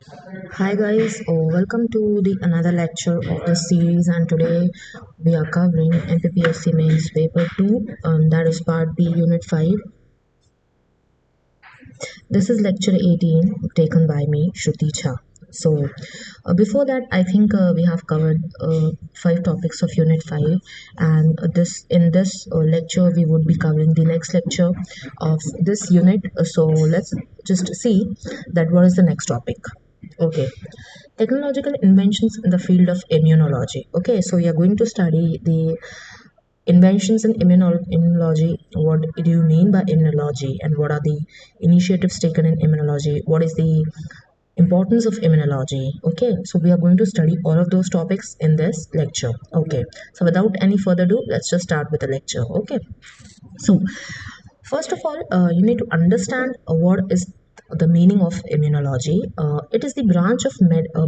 Hi guys, welcome to the another lecture of the series, and today we are covering Mppsc mains paper 2, that is part B, unit 5. This is lecture 18 taken by me, Shruti Jha. So, before that, I think we have covered 5 topics of Unit 5, and this in this lecture we would be covering the next lecture of this unit. So, let's just see that what is the next topic. Okay, technological inventions in the field of immunology. Okay, so we are going to study the inventions in immunology. What do you mean by immunology, and what are the initiatives taken in immunology? What is the importance of immunology? Okay, so we are going to study all of those topics in this lecture. Okay, so without any further ado, let's just start with the lecture. Okay, so first of all, you need to understand what is the meaning of immunology. It is the branch of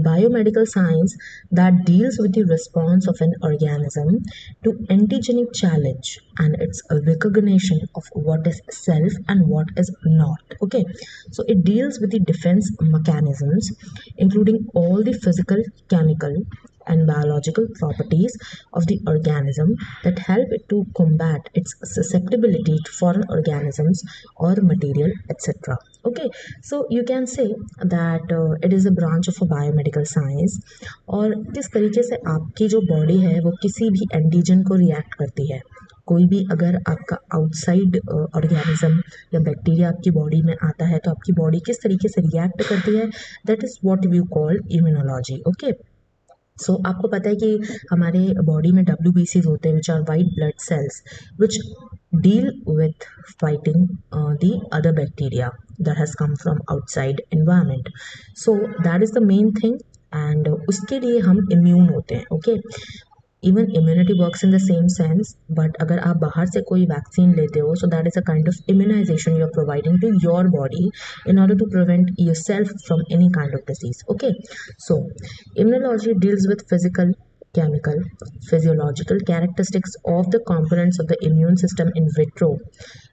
biomedical science that deals with the response of an organism to antigenic challenge and its recognition of what is self and what is not. Okay, so it deals with the defense mechanisms, including all the physical, chemical, and biological properties of the organism that help it to combat its susceptibility to foreign organisms or material, etc. Okay, so you can say that it is a branch of a biomedical science, और किस तरीके से आपकी जो body है वो किसी भी एंटीजन को रिएक्ट करती है. कोई भी अगर आपका आउटसाइड ऑर्गेनिज्म या बैक्टीरिया आपकी बॉडी में आता है तो आपकी बॉडी किस तरीके से रिएक्ट करती है, that is what we call immunology. Okay, so आपको पता है कि हमारे बॉडी में WBCs होते हैं, which are white blood cells, which deal with fighting the other bacteria that has come from outside environment. So that is the main thing, and उसके लिए हम immune होते हैं. Okay, even immunity works in the same sense, but अगर आप बाहर से कोई वैक्सीन लेते हो, so that is a kind of immunization you are providing to your body in order to prevent yourself from any kind of disease. Okay, so immunology deals with physical, chemical, physiological characteristics of the components of the immune system in vitro,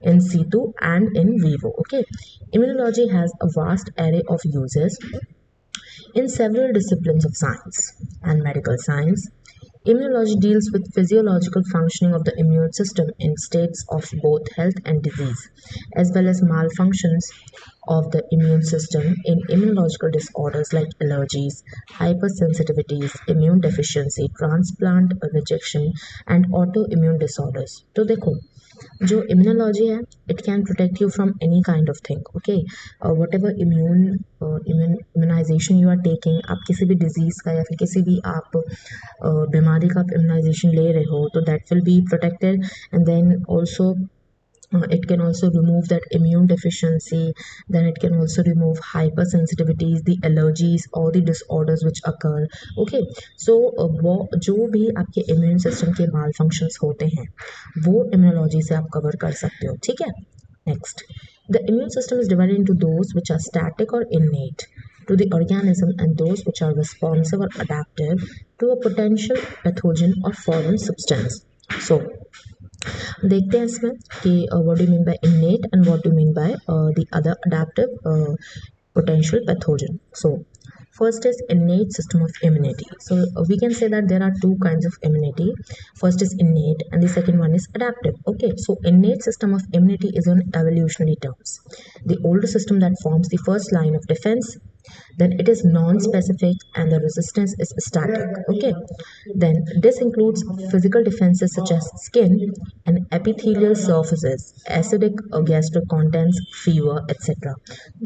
in situ, and in vivo. Okay, immunology has a vast array of uses in several disciplines of science and medical science. Immunology deals with physiological functioning of the immune system in states of both health and disease, as well as malfunctions of the immune system in immunological disorders like allergies, hypersensitivities, immune deficiency, transplant rejection, and autoimmune disorders. तो देखो, जो immunology है, it can protect you from any kind of thing. Okay, whatever immunization you are taking, आप किसी भी disease का या फिर किसी भी आप बीमारी का आप इम्यूनाइजेशन ले रहे हो तो that will be protected. And then also it can also remove that immune deficiency, then it can also remove hypersensitivities, the allergies or the disorders which occur. Okay, so वो जो भी आपके immune system के malfunctions होते हैं वो immunology से आप cover कर सकते हो. ठीक है, next, the immune system is divided into those which are static or innate to the organism and those which are responsive or adaptive to a potential pathogen or foreign substance. So देखते हैं इसमें कि what do mean by इनेट and what do mean by the other adaptive potential pathogen. So first is innate system of immunity. So we can say that there are two kinds of immunity. First is innate and the second one is adaptive. Okay, so innate system of immunity is on evolutionary terms the older system that forms the first line of defense. Then it is non-specific and the resistance is static. Okay, then this includes physical defenses such as skin and epithelial surfaces, acidic or gastric contents, fever, etc.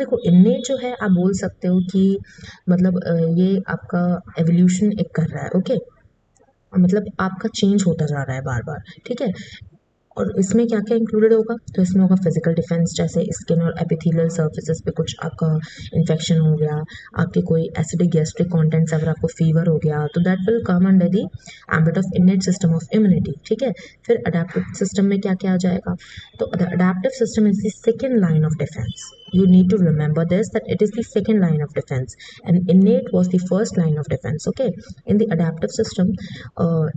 देखो, इनने जो है आप बोल सकते हो कि मतलब ये आपका एवोल्यूशन एक कर रहा है. ओके, मतलब आपका चेंज होता जा रहा है बार बार. ठीक है, और इसमें क्या क्या इंक्लूडेड होगा, तो इसमें होगा फिजिकल डिफेंस, जैसे स्किन और एपिथेलियल सर्फेसेस पे कुछ आपका इन्फेक्शन हो गया, आपके कोई एसिडिक गैस्ट्रिक कंटेंट्स, अगर आपको फीवर हो गया तो that will come under the ambit of इनेट system of immunity. ठीक है, फिर अडेप्टिव सिस्टम में क्या क्या आ जाएगा, तो the adaptive system is the second line of defence. You need to remember this, that it is the second line of defense and innate was the first line of defense. Okay, in the adaptive system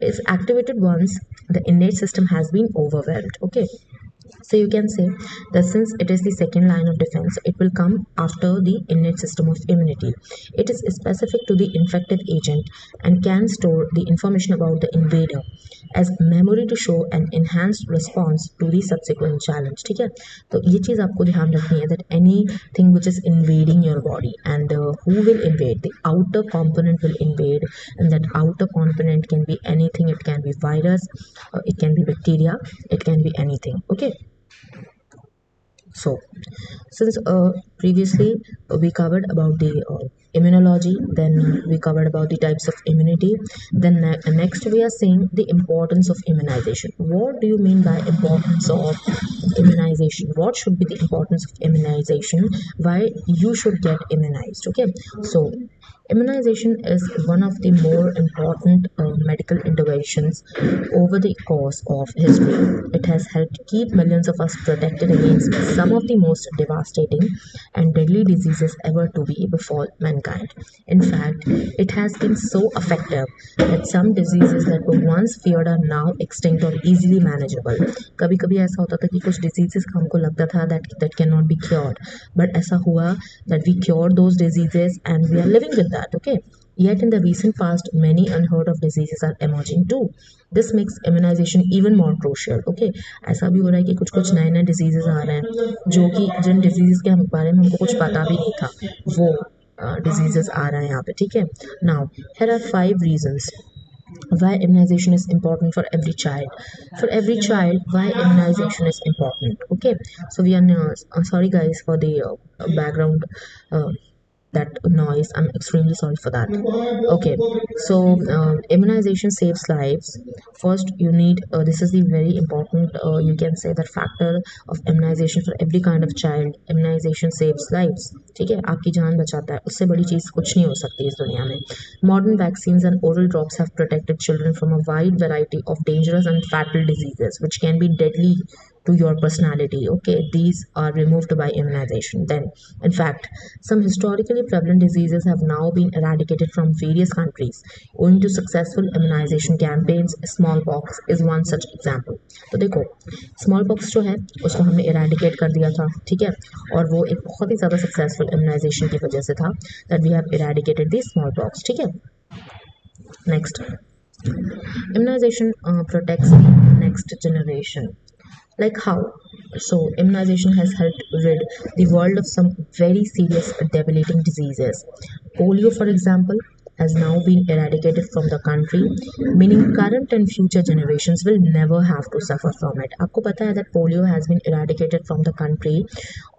is activated once the innate system has been overwhelmed. Okay, So you can say that since it is the second line of defense, it will come after the innate system of immunity. It is specific to the infective agent and can store the information about the invader as memory to show an enhanced response to the subsequent challenge. ठीक है, तो ये चीज़ आपको ध्यान रखनी है that anything which is invading your body and who will invade, the outer component will invade, and that outer component can be anything. It can be virus, it can be bacteria, it can be anything. Okay. So, since previously we covered about the immunology, then we covered about the types of immunity, then next we are seeing the importance of immunization. What do you mean by importance of immunization? What should be the importance of immunization? Why you should get immunized? Okay, so immunization is one of the more important medical interventions over the course of history. It has helped keep millions of us protected against some of the most devastating and deadly diseases ever to be befall mankind. In fact, it has been so effective that some diseases that were once feared are now extinct or easily manageable. कभी कभी ऐसा होता था कि कुछ diseases का हमको लगता था that cannot be cured, but ऐसा हुआ that we cured those diseases and we are living with that. Okay. Yet in the recent past, many unheard of diseases are emerging too. This makes immunization even more crucial. Okay, ऐसा भी हो रहा है कि कुछ कुछ नए नए diseases आ रहे हैं जो कि जिन diseases के बारे में हमको कुछ पता भी नहीं था, वो diseases आ रहे हैं यहाँ पे. ठीक है. Now, here are 5 reasons why immunization is important for every child. For every child, why immunization is important. Okay, so we are sorry guys for the background that noise. I'm extremely sorry for that. Okay, so immunization saves lives. First you need this is the very important you can say that factor of immunization for every kind of child. Immunization saves lives. ठीक है, आपकी जान बचाता है, उससे बड़ी चीज़ कुछ नहीं हो सकती इस दुनिया में. Modern vaccines and oral drops have protected children from a wide variety of dangerous and fatal diseases which can be deadly to your personality. Okay, these are removed by immunization. Then, in fact, some historically prevalent diseases have now been eradicated from various countries owing to successful immunization campaigns. Smallpox is one such example. तो देखो, smallpox जो है उसको हमने eradicate कर दिया था. ठीक है, और वो एक बहुत ही ज़्यादा successful immunization की वजह से था that we have eradicated the smallpox. ठीक है. Next, immunization protects the next generation. Like how? So immunization has helped rid the world of some very serious debilitating diseases. Polio, for example, has now been eradicated from the country, meaning current and future generations will never have to suffer from it. आपको पता है that polio has been eradicated from the country,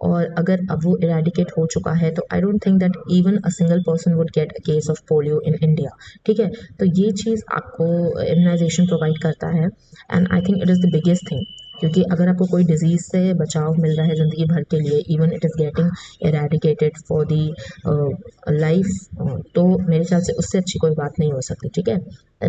और अगर अब वो eradicate हो चुका है तो I don't think that even a single person would get a case of polio in India. ठीक है, तो ये चीज़ आपको immunization provide करता है, and I think it is the biggest thing. क्योंकि अगर आपको कोई डिजीज़ से बचाव मिल रहा है ज़िंदगी भर के लिए, even it is getting eradicated for the life, तो मेरे ख्याल से उससे अच्छी कोई बात नहीं हो सकती. ठीक है.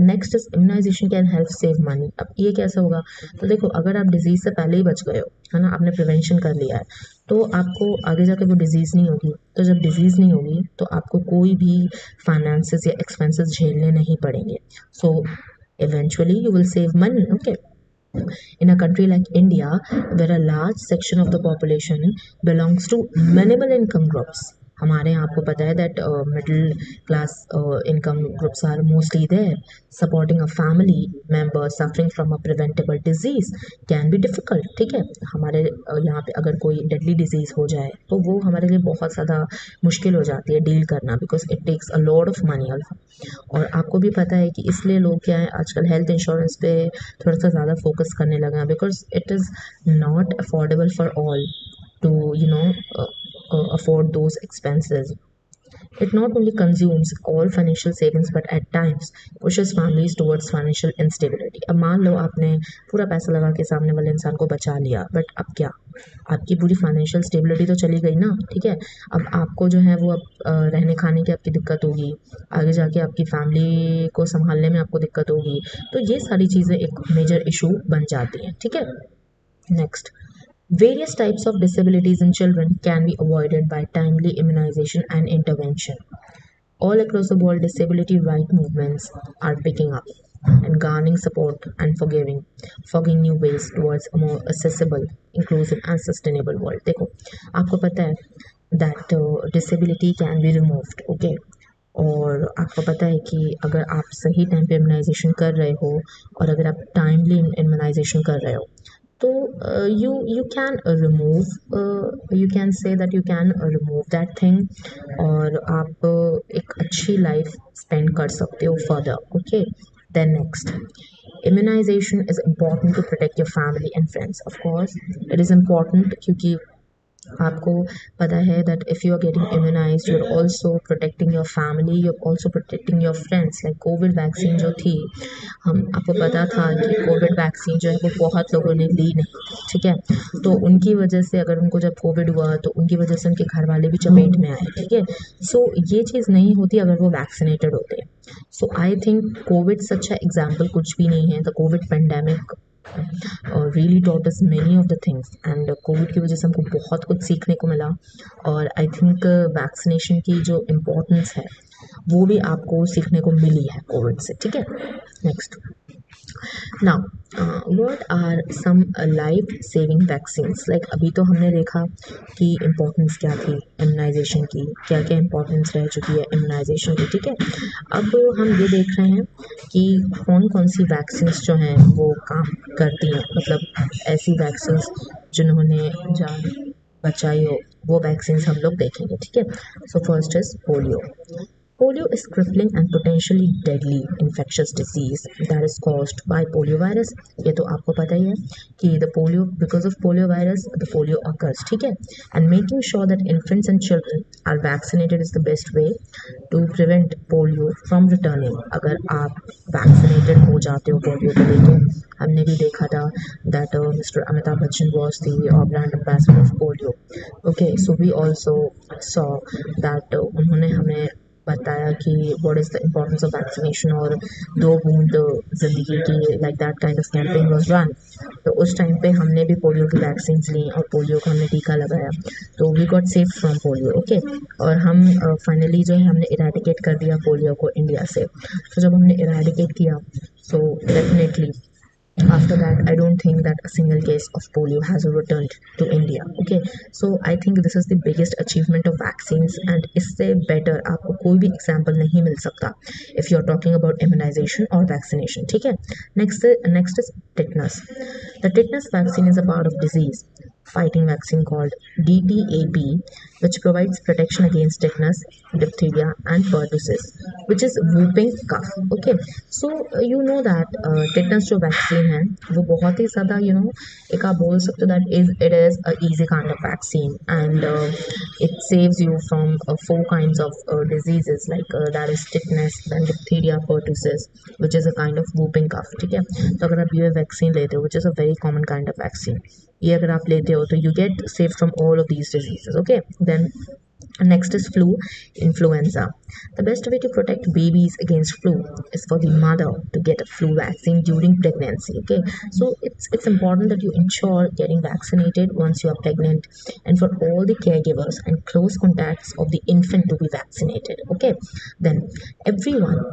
Next is immunization can help save money. अब ये कैसे होगा? तो देखो, अगर आप डिजीज़ से पहले ही बच गए हो, है ना, आपने प्रिवेंशन कर लिया है, तो आपको आगे जाके वो डिजीज़ नहीं होगी. तो जब डिजीज़ नहीं होगी तो आपको कोई भी फाइनेंसेस या एक्सपेंसेस झेलने नहीं पड़ेंगे. सो eventually you will save money. Okay. In a country like India, where a large section of the population belongs to minimal income groups, हमारे यहाँ आपको पता है that middle class income groups are mostly there. Supporting a family member suffering from a preventable disease can be difficult. ठीक है, हमारे यहाँ पे अगर कोई deadly disease हो जाए तो वो हमारे लिए बहुत ज़्यादा मुश्किल हो जाती है डील करना, because it takes a lot of money. और आपको भी पता है कि इसलिए लोग क्या है आजकल हेल्थ इंश्योरेंस पे थोड़ा सा ज़्यादा फोकस करने लगे हैं, because it is not affordable for all to afford those expenses. It not only consumes all financial savings but at times pushes families towards financial instability. अब मान लो आपने पूरा पैसा लगा के सामने वाले इंसान को बचा लिया, बट अब क्या, आपकी पूरी फाइनेंशियल स्टेबिलिटी तो चली गई ना. ठीक है, अब आपको जो है वो अब रहने खाने की आपकी दिक्कत होगी, आगे जाके आपकी फैमिली को संभालने में आपको दिक्कत होगी, तो ये सारी चीज़ें एक मेजर इशू बन जाती हैं. ठीक है. Next, various types of disabilities in children can be avoided by timely immunization and intervention. All across the world, disability right movements are picking up. and garnering support and forging new ways towards a more accessible, inclusive and sustainable world. देखो आपको पता है that disability can be removed, okay? और आपको पता है कि अगर आप सही टाइम पे इम्यूनाइजेशन कर रहे हो और अगर आप टाइमली इम्यूनाइजेशन कर रहे हो तो you can you can say that you can remove that thing और आप एक अच्छी लाइफ स्पेंड कर सकते हो further, okay? Then next, immunization is important to protect your family and friends. Of course it is important क्योंकि आपको पता है that if you are getting immunized you're also protecting your family, you're also protecting your friends. like Covid vaccine जो थी, हम आपको पता था कि कोविड वैक्सीन जो है वो बहुत लोगों ने ली नहीं, ठीक है? तो उनकी वजह से अगर उनको जब कोविड हुआ तो उनकी वजह से उनके घर वाले भी चपेट में आए, ठीक है? सो ये चीज़ नहीं होती अगर वो वैक्सीनेटेड होते। सो आई थिंक कोविड से अच्छा एग्जाम्पल कुछ भी नहीं है। The Covid pandemic really taught us many of the things and Covid की वजह से हमको बहुत कुछ सीखने को मिला और आई थिंक वैक्सीनेशन की जो इम्पोर्टेंस है वो भी आपको सीखने को मिली है कोविड से, ठीक है? Next, now what are some life saving vaccines? Like अभी तो हमने देखा कि इम्पोर्टेंस क्या थी इम्यूनाइजेशन की, क्या क्या इम्पोर्टेंस रह चुकी है इम्यूनाइजेशन की, ठीक है? अब हम ये देख रहे हैं कि कौन कौन सी वैक्सीन्स जो हैं वो काम करती हैं, मतलब ऐसी वैक्सीन्स जिन्होंने जान बचाई हो वो वैक्सीन्स हम लोग देखेंगे, ठीक है? So first is polio. Polio is crippling and potentially deadly infectious disease that is caused by polio virus. ये तो आपको पता ही है कि the polio because of polio virus the polio occurs, ठीक है? And making sure that infants and children are vaccinated is the best way to prevent polio from returning. अगर आप vaccinated हो जाते हो polio को लेके, हमने भी देखा था that Mr. Amitabh Bachchan was the brand ambassador of polio. Okay, so we also saw that उन्होंने हमें बताया कि what is the importance of vaccination और दो बूंद जिंदगी की like that kind of campaign was run. तो उस टाइम पे हमने भी पोलियो की वैक्सीन ली और पोलियो का हमने टीका लगाया, तो we got safe from polio, okay? और हम फाइनली जो है हमने इरेडिकेट कर दिया पोलियो को इंडिया से। तो जब हमने इरेडिकेट किया so definitely after that I don't think that a single case of polio has returned to India, okay? So I think this is the biggest achievement of vaccines and इससे better आपको कोई भी example नहीं मिल सकता if you are talking about immunization or vaccination, ठीक है? Next is tetanus. The tetanus vaccine is a part of disease fighting vaccine called DTaP, which provides protection against tetanus, diphtheria and pertussis, which is whooping cough, okay? So you know that tetanus जो vaccine है वो बहुत ही ज़्यादा एक आप बोल सकते हो that it is a easy kind of vaccine and it saves you from 4 kinds of diseases like that is tetanus, then diphtheria, pertussis, which is a kind of whooping cough, ठीक है? तो अगर आप ये वैक्सीन लेते हो which is a very common kind of vaccine, ये अगर आप लेते हो तो you get safe from all of these diseases, okay? Then next is flu, influenza. The best way to protect babies against flu is for the mother to get a flu vaccine during pregnancy, okay? So it's important that you ensure getting vaccinated once you are pregnant and for all the caregivers and close contacts of the infant to be vaccinated, okay? Then everyone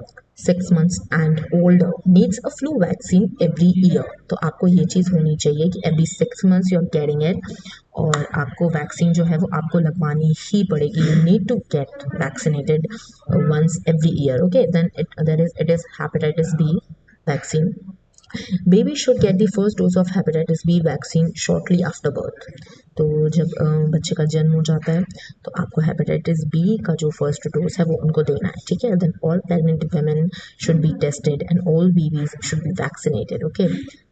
6 months and older needs a flu vaccine every year. तो आपको ये चीज़ होनी चाहिए कि every 6 months you are getting it और आपको vaccine जो है वो आपको लगवानी ही पड़ेगी. You need to get vaccinated once every year, okay? Then it is hepatitis B vaccine. Baby should get the first dose of hepatitis B vaccine shortly after birth. तो जब बच्चे का जन्म हो जाता है तो आपको हेपेटाइटिस बी का जो फर्स्ट डोज है वो उनको देना है, ठीक है? Then all pregnant women should be tested and all babies should be vaccinated, okay?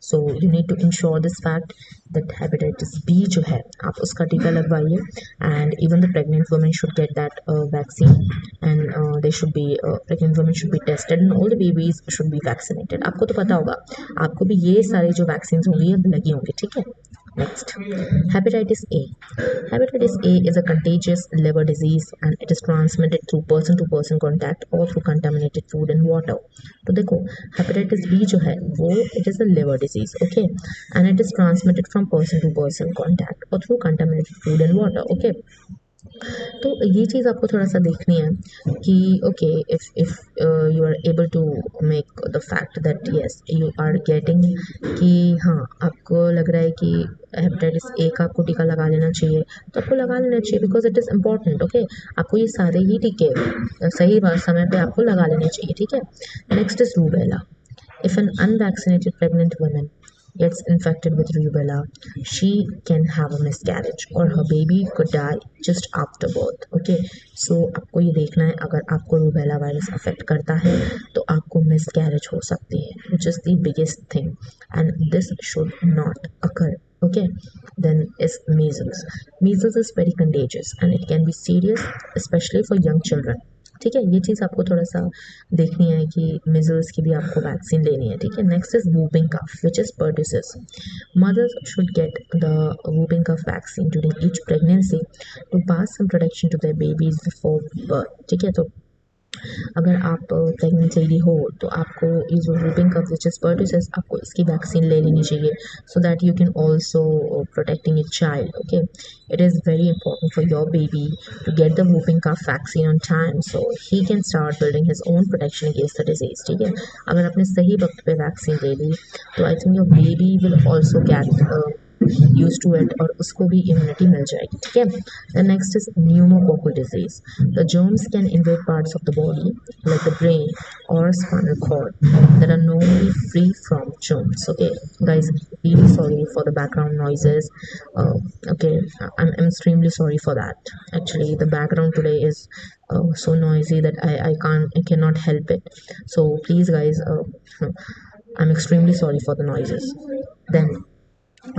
So you need to ensure this fact that hepatitis B जो है आप उसका टीका लगवाइए and even the pregnant women should get that vaccine and they should be pregnant women should be tested and all the babies should be vaccinated. आपको तो पता होगा, आपको भी ये सारे जो वैक्सीन होंगी ये लगी होंगी, ठीक है? Next, hepatitis A. Hepatitis A is a contagious liver disease and it is transmitted through person-to-person contact or through contaminated food and water. तो देखो hepatitis B जो है वो it is a liver disease, okay? And it is transmitted from person-to-person contact or through contaminated food and water, okay? तो ये चीज़ आपको थोड़ा सा देखनी है कि okay, if you are able to make the fact that yes you are getting, कि हाँ आपको लग रहा है कि हेपेटाइटिस ए का आपको टीका लगा लेना चाहिए, तो आपको लगा लेना चाहिए because it is important. Okay, आपको ये सारे ही टीके सही समय पे आपको लगा लेने चाहिए, ठीक है। Next is rubella. If an unvaccinated pregnant woman gets infected with rubella, she can have a miscarriage or her baby could die just after birth. Okay, so आपको ये देखना है, अगर आपको रूबेला वायरस अफेक्ट करता है तो आपको मिसकैरेज हो सकती है, which is the biggest thing, and this should not occur. Okay, then is measles. Measles is very contagious and it can be serious, especially for young children. ठीक है, ये चीज़ आपको थोड़ा सा देखनी है कि मिजल्स की भी आपको वैक्सीन लेनी है, ठीक है। Next is whooping cough which is pertussis. Mothers should get the whooping cough vaccine during each pregnancy to pass some protection to their babies before birth, ठीक है। तो अगर आप प्रेग्नेंट लेडी हो तो आपको ये जो whooping cough which is pertussis, आपको इसकी वैक्सीन ले लेनी चाहिए so that you can also protecting your child. Okay, it is very important for your baby to get the whooping cough vaccine on time so he can start building his own protection against the disease, ठीक है। अगर आपने सही वक्त पे vaccine ले ली तो I think your baby will also get use to it और उसको भी इम्यूनिटी मिल जाएगी, ठीक है। The next is pneumococcal disease. The germs can invade parts of the body like the brain or spinal cord that are normally free from germs. Okay, guys, really sorry for the background noises. Okay, I'm extremely sorry for that. Actually, the background today is so noisy that I cannot help it. So please, guys, I'm extremely sorry for the noises. Then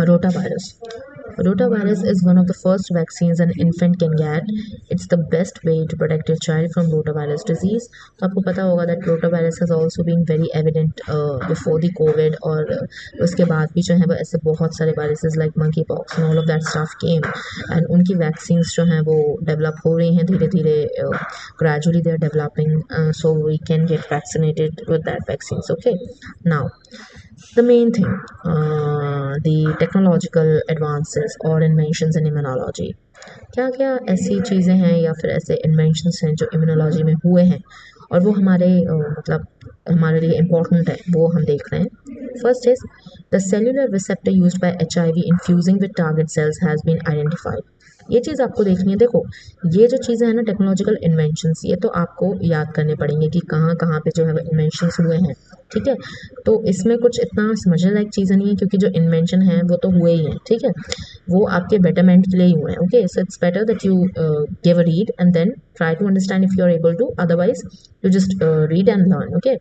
rotavirus. Rotavirus is one of the first vaccines an infant can get. It's the best way to protect your child from rotavirus disease. तो आपको पता होगा that rotavirus has also been very evident before the COVID, और उसके बाद भी जो है वो ऐसे बहुत सारे viruses like monkeypox and all of that stuff came, and उनकी vaccines जो हैं वो develop हो रही हैं धीरे धीरे, gradually they are developing, so we can get vaccinated with that vaccines. Okay, now the main thing, the technological advances or inventions in immunology. क्या क्या ऐसी चीज़ें हैं या फिर ऐसे इन्वेंशंस हैं जो इम्यूनोलॉजी में हुए हैं और वो हमारे मतलब हमारे लिए इम्पोर्टेंट है, वो हम देख रहे हैं। First is the cellular receptor used by HIV in fusing with target cells has been identified. ये चीज़ आपको देखनी है। देखो, ये जो चीज़ें हैं ना टेक्नोलॉजिकल इन्वेंशंस, ये तो आपको याद करने पड़ेंगे कि कहाँ कहाँ पे जो है वो इन्वेंशंस हुए हैं, ठीक है। तो इसमें कुछ इतना समझने लायक चीज़ें नहीं है क्योंकि जो इन्वेंशन है वो तो हुए ही हैं, ठीक है। वो आपके बेटरमेंट के लिए ही हुए हैं। Okay, so it's better that you give a read and then try to understand if you are able to, otherwise you just read and learn. Okay,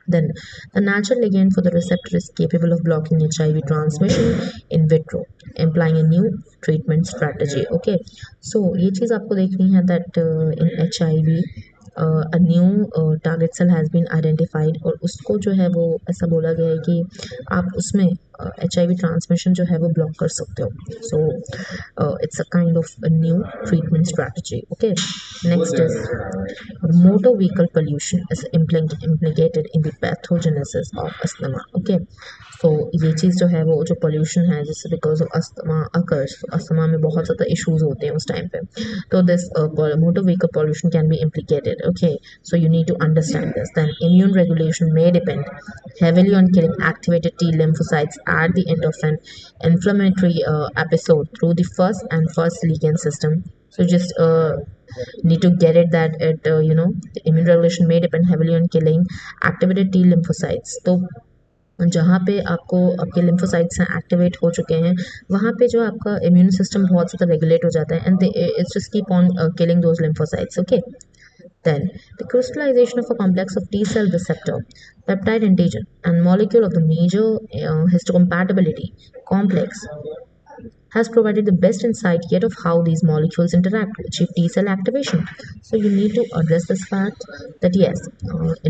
then the natural ligand for the receptor is capable of blocking HIV transmission in vitro, implying a new treatment strategy. Okay, so ये चीज़ आपको देखनी है that in HIV a new target cell has been identified, और उसको जो है वो ऐसा बोला गया है कि आप उसमें HIV ट्रांसमिशन जो है वो ब्लॉक कर सकते हो। So it's a kind of a new treatment strategy. Okay, next is motor vehicle pollution is implicated in the pathogenesis of asthma. Okay, तो ये चीज़ जो है वो जो पोल्यूशन है जिससे because of asthma occurs, asthma में बहुत ज़्यादा इश्यूज होते हैं उस टाइम पे, तो this motor vehicle pollution can be implicated. Okay, so you need to understand this. Then immune regulation may depend heavily on killing activated T lymphocytes at the end of an inflammatory episode through the first ligand system. So just need to get it that the immune regulation may depend heavily on killing activated T lymphocytes. तो जहाँ पे आपको आपके lymphocytes हैं activate हो चुके हैं, वहाँ पे जो आपका इम्यून सिस्टम बहुत ज़्यादा रेगुलेट हो जाता है and it's just keep on killing those lymphocytes. Okay, then the crystallization of a complex of T cell receptor, peptide antigen, and molecule of the major histocompatibility complex has provided the best insight yet of how these molecules interact to achieve T cell activation. So you need to address this fact that yes,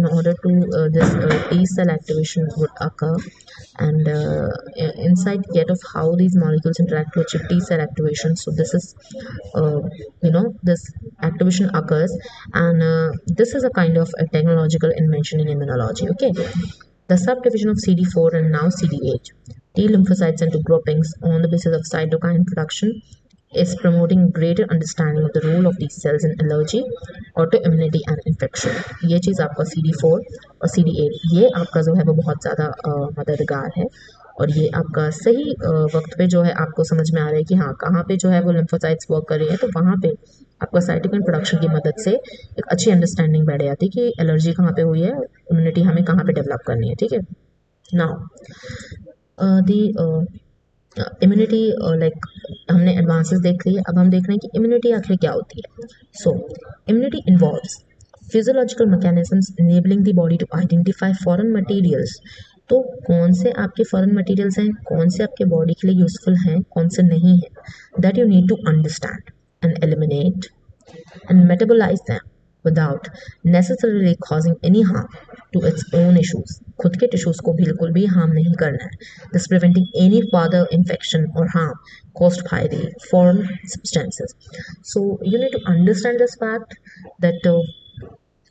in order to this T cell activation would occur, and insight yet of how these molecules interact to achieve T cell activation. So this is this activation occurs, and this is a kind of a technological invention in immunology. Okay, the subdivision of CD4 and now CD8 T lymphocytes into groupings on the basis of cytokine production is promoting greater understanding of the role of these cells in allergy, autoimmunity and infection. ये चीज़ आपका CD4 और CD8 ये आपका जो है वो बहुत ज़्यादा मददगार है और ये आपका सही वक्त पे जो है आपको समझ में आ रहा है कि हाँ कहाँ पे जो है वो लिम्फोसाइट्स वर्क कर रही है, तो वहाँ पे आपका साइटोकिन प्रोडक्शन की मदद से एक अच्छी अंडरस्टैंडिंग बैठ जाती है कि एलर्जी कहाँ पे हुई है, इम्यूनिटी हमें कहाँ पे डेवलप करनी है. ठीक है. नाउ दी इम्यूनिटी लाइक हमने एडवांसेस देख लिए, अब हम देख रहे हैं कि इम्यूनिटी आखिर क्या होती है. So immunity involves physiological mechanisms enabling the body to identify foreign materials. तो कौन से आपके फॉरेन मटेरियल्स हैं, कौन से आपके बॉडी के लिए यूजफुल हैं, कौन से नहीं हैं, that you need to understand and eliminate and metabolize them without necessarily causing any harm to its own issues. खुद के टिश्यूज को बिल्कुल भी हार्म नहीं करना है, thus preventing any further infection or harm caused by the foreign substances. So you need to understand this fact that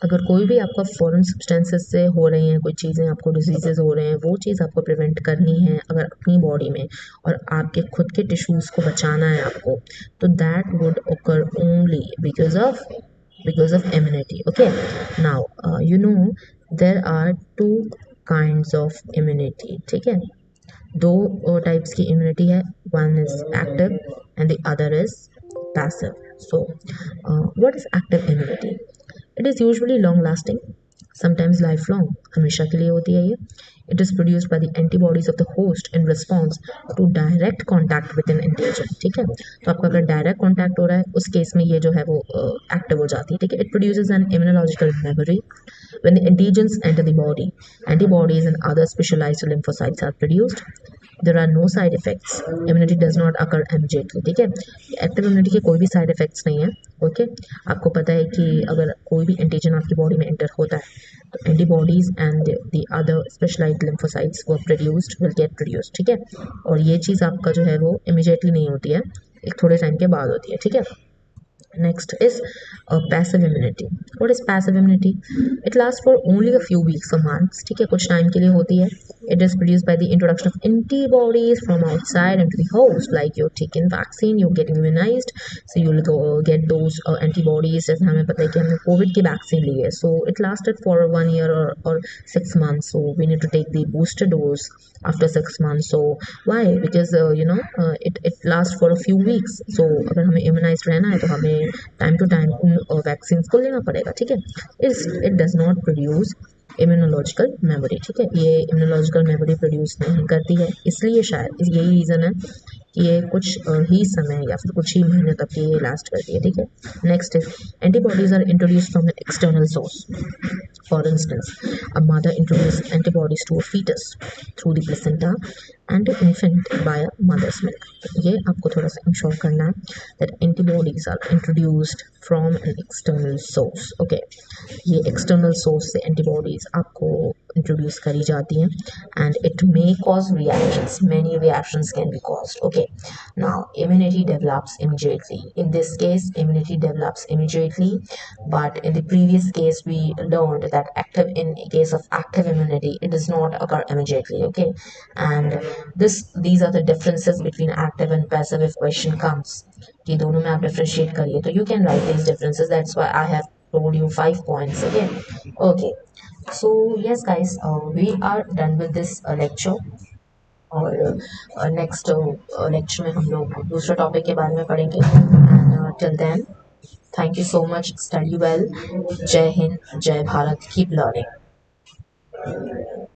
अगर कोई भी आपका फॉरेन सब्सटेंसेस से हो रही हैं कोई चीज़ें, आपको डिजीजेज हो रहे हैं, वो चीज़ आपको प्रिवेंट करनी है अगर अपनी बॉडी में और आपके खुद के टिश्यूज़ को बचाना है आपको, तो that would occur only because of immunity. Okay, now you know there are two kinds of immunity. ठीक है, दो टाइप्स की इम्यूनिटी है, one is active and the other is passive. So what is active immunity? It is usually long lasting, sometimes life long, हमेशा के लिए होती है ये. It is produced by the antibodies of the host in response to direct contact with an antigen. ठीक है, तो आपका अगर डायरेक्ट कॉन्टैक्ट हो रहा है उस केस में ये जो है वो एक्टिव हो जाती है. ठीक है, it produces N immunological memory. When the antigens enter the body, antibodies and other specialized lymphocytes are produced. There are no side effects. Immunity does not occur immediately. ठीक है, एक्टिव इम्यूनिटी के कोई भी साइड इफेक्ट्स नहीं है. Okay, आपको पता है कि अगर कोई भी एंटीजन आपकी बॉडी में एंटर होता है तो antibodies and the other specialized lymphocytes वो प्रोड्यूस्ड विल गेट प्रोड्यूस्ड. ठीक है, और ये चीज़ आपका जो है वो इमीडिएटली नहीं होती है, एक थोड़े टाइम के बाद होती है. ठीक है. Next is passive immunity. What is passive immunity? It lasts for only a few weeks or months. ठीक है, कुछ टाइम के लिए होती है. It is produced by the introduction of antibodies from outside into the host. Like you're taking vaccine, you're getting immunized, so you'll go get those antibodies. जैसे हमें पता है कि हमने कोविड की वैक्सीन ली है, so it lasted for 1 year or 6 months. So we need to take the booster dose after 6 months. So why? Because it lasts for a few weeks. So अगर हमें immunized रहना है तो हमें टाइम टू टाइम उन vaccine को लेना पड़ेगा. ठीक है, it does not produce immunological memory. ठीक है, ये इम्यूनोलॉजिकल मेमोरी प्रोड्यूस नहीं करती है, इसलिए शायद यही रीज़न है कि ये कुछ ही समय या फिर कुछ ही महीने तक ये लास्ट करती है. ठीक है. Next is antibodies are introduced from an external source. For instance, a mother introduce antibodies to a foetus through the placenta and to infant by a mother's milk. ये आपको थोड़ा सा इंश्योर करना है that antibodies are introduced from an external source. Okay, ये external source से antibodies आपको introduce करी जाती हैं and it may cause reactions. Many reactions can be caused. Okay, now immunity develops immediately. In this case, immunity develops immediately, but in the previous case we learned that in case of active immunity, it does not occur immediately. Okay, and these are the differences between active and passive. If question comes कि दोनों में आप differentiate करिए, तो you can write these differences. That's why I have told you 5 points. Okay, so yes guys, we are done with this lecture. और next lecture में हम लोग दूसरे टॉपिक के बारे में पढ़ेंगे. And till then, thank you so much. Study well. जय हिंद, जय भारत. Keep learning.